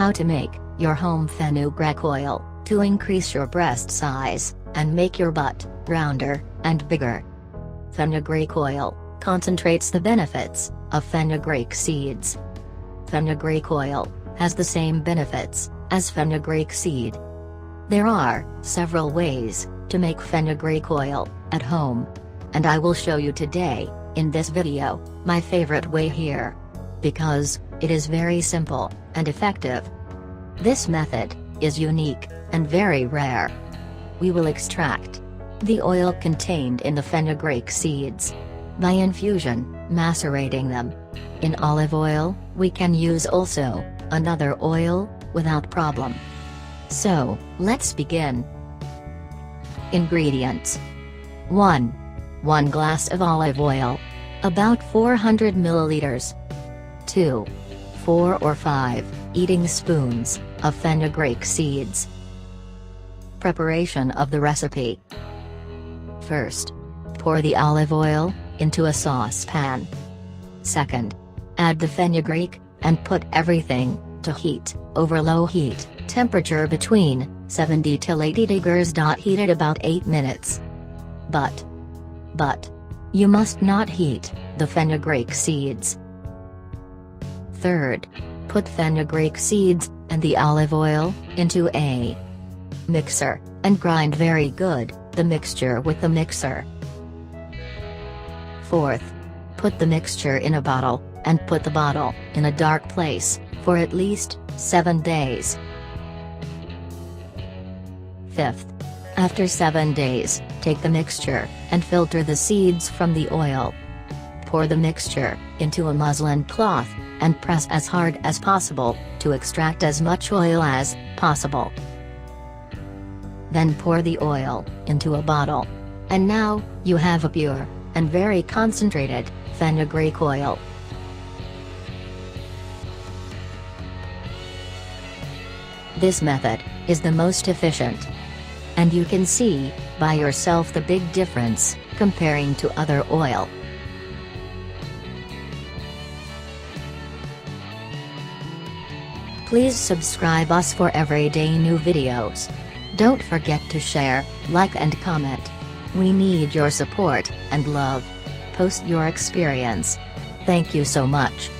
How to make your home fenugreek oil to increase your breast size and make your butt rounder and bigger. Fenugreek oil concentrates the benefits of fenugreek seeds. Fenugreek oil has the same benefits as fenugreek seed. There are several ways to make fenugreek oil at home, and I will show you today, in this video, my favorite way here. Because it is very simple and effective. This method is unique and very rare. We will extract the oil contained in the fenugreek seeds by infusion, macerating them in olive oil. We can use also another oil without problem. So, let's begin. Ingredients: 1 glass of olive oil, about 400 milliliters. 2 4 or 5 eating spoons of fenugreek seeds. Preparation of the recipe. First, pour the olive oil into a saucepan. Second, add the fenugreek and put everything to heat over low heat temperature between 70 till 80 degrees. Heat it about 8 minutes. But you must not heat the fenugreek seeds. Third, put fenugreek seeds and the olive oil into a mixer and grind very good the mixture with the mixer. Fourth, put the mixture in a bottle and put the bottle in a dark place for at least 7 days. Fifth, after 7 days, take the mixture and filter the seeds from the oil. Pour the mixture into a muslin cloth and press as hard as possible to extract as much oil as possible. Then pour the oil into a bottle. And now, you have a pure and very concentrated fenugreek oil. This method is the most efficient. And you can see by yourself the big difference comparing to other oil. Please subscribe us for everyday new videos. Don't forget to share, like and comment. We need your support and love. Post your experience. Thank you so much.